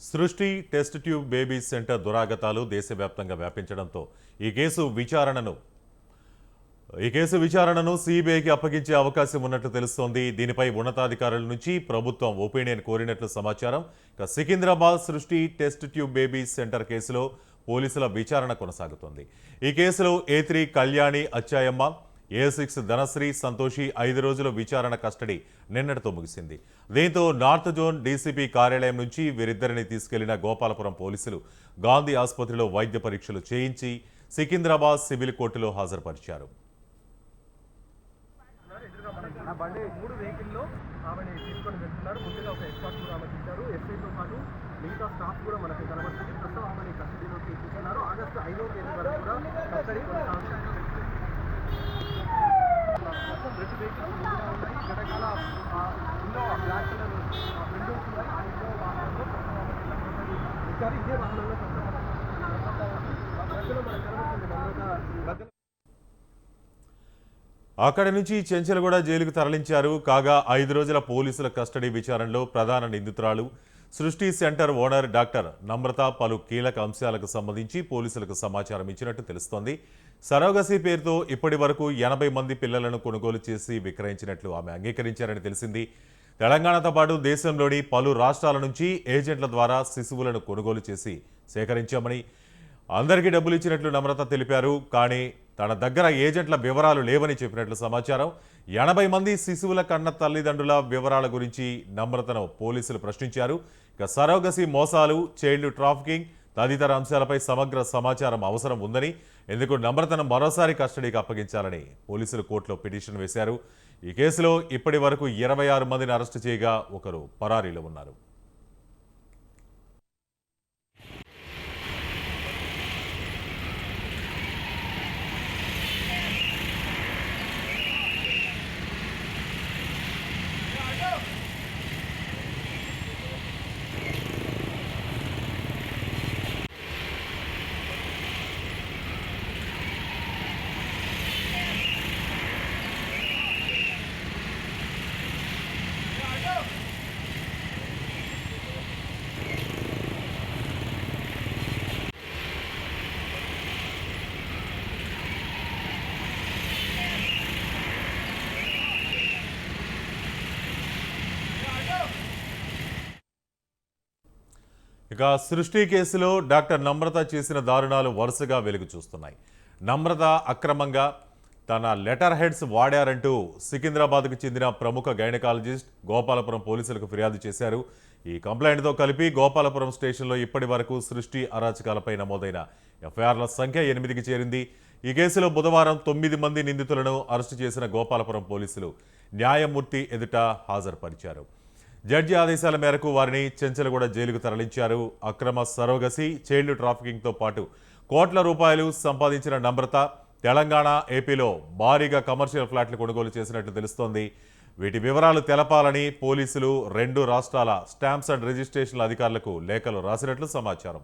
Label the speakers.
Speaker 1: సృష్టి test tube baby centre దురాగతాలు దేశవ్యాప్తంగా వ్యాపించడంతో ఈ కేసు విచారణను సిబిఐకి అప్పగించే అవకాశం ఉన్నట్లు తెలుస్తోంది. దీనిపై ఉన్నతాధికారుల నుంచి ప్రభుత్వం ఒపీనియన్ కోరినట్లు సమాచారం. సికింద్రాబాద్ సృష్టి టెస్ట్ ట్యూబ్ బేబీ సెంటర్ కేసులో పోలీసుల విచారణ కొనసాగుతోంది. ఈ కేసులో A3 కళ్యాణి అచ్చాయమ్మ, A6 ధనశ్రీ సంతోషి 5 రోజుల విచారణ కస్టడీ నిన్నటితో ముగిసింది. దీంతో నార్త్ జోన్ డీసీపీ కార్యాలయం నుంచి వీరిద్దరిని తీసుకెళ్లిన గోపాలపురం పోలీసులు గాంధీ ఆసుపత్రిలో వైద్య పరీక్షలు చేయించి సికింద్రాబాద్ సివిల్ కోర్టులో హాజరుపరిచారు.
Speaker 2: మిగతా స్టాఫ్ కూడా మనకి కనబడుతుంది. ప్రస్తుతం ఆమెని కస్టడీలోకి తీసుకున్నారు. ఆగస్టు 5వ తేదీ వరకు కూడా కస్టడీ కొనసాగుతుంది. మొత్తం 2 వెహికల్స్ ఉన్నాయి. వెనకాల ఇండో బ్లాక్ కలర్ విండోస్ ఉన్నాయి. ఆ ఇండో వాహనంలో ఇచ్చారు. ఇదే వాహనంలో మధ్యలో మనకు కనబడుతుంది.
Speaker 1: అక్కడి నుంచి చెంచలగూడ జైలుకు తరలించారు. కాగా 5 రోజుల పోలీసుల కస్టడీ విచారణలో ప్రధాన నిందితురాలు సృష్టి సెంటర్ ఓనర్ డాక్టర్ నమ్రత పలు కీలక అంశాలకు సంబంధించి పోలీసులకు సమాచారం ఇచ్చినట్టు తెలుస్తోంది. సరోగసీ పేరుతో ఇప్పటి వరకు 80 మంది పిల్లలను కొనుగోలు చేసి విక్రయించినట్లు ఆమె అంగీకరించారని తెలిసింది. తెలంగాణతో పాటు దేశంలోని పలు రాష్ట్రాల నుంచి ఏజెంట్ల ద్వారా శిశువులను కొనుగోలు చేసి సేకరించామని, అందరికీ డబ్బులు ఇచ్చినట్లు నమ్రత తెలిపారు. కానీ తన దగ్గర ఏజెంట్ల వివరాలు లేవని చెప్పినట్లు సమాచారం. 80 మంది శిశువుల కన్న తల్లిదండ్రుల వివరాల గురించి నమ్రతను పోలీసులు ప్రశ్నించారు. ఇక సరోగసీ మోసాలు, చైల్డ్ ట్రాఫికింగ్ తదితర అంశాలపై సమగ్ర సమాచారం అవసరం ఉందని, ఎందుకు నమ్రతను మరోసారి కస్టడీకి అప్పగించాలని పోలీసులు కోర్టులో పిటిషన్ వేశారు. ఈ కేసులో ఇప్పటి వరకు 26 మందిని అరెస్టు చేయగా ఒకరు పరారీలో ఉన్నారు. ఇక సృష్టి కేసులో డాక్టర్ నమ్రత చేసిన దారుణాలు వరుసగా వెలుగు చూస్తున్నాయి. నమ్రత అక్రమంగా తన లెటర్ హెడ్స్ వాడారంటూ సికింద్రాబాద్కు చెందిన ప్రముఖ గైనకాలజిస్ట్ గోపాలపురం పోలీసులకు ఫిర్యాదు చేశారు. ఈ కంప్లైంట్తో కలిపి గోపాలపురం స్టేషన్లో ఇప్పటి వరకు సృష్టి అరాచకాలపై నమోదైన ఎఫ్ఐఆర్ల సంఖ్య 8కి చేరింది. ఈ కేసులో బుధవారం 9 మంది నిందితులను అరెస్టు చేసిన గోపాలపురం పోలీసులు న్యాయమూర్తి ఎదుట హాజరుపరిచారు. జడ్జి ఆదేశాల మేరకు వారిని చెంచలగూడ జైలుకు తరలించారు. అక్రమ సరోగసీ, చైల్డ్ ట్రాఫికింగ్తో పాటు కోట్ల రూపాయలు సంపాదించిన నమ్రత తెలంగాణ, ఏపీలో భారీగా కమర్షియల్ ఫ్లాట్లు కొనుగోలు చేసినట్లు తెలుస్తోంది. వీటి వివరాలు తెలపాలని పోలీసులు 2 రాష్ట్రాల స్టాంప్స్ అండ్ రిజిస్ట్రేషన్ల అధికారులకు లేఖలు రాసినట్లు సమాచారం.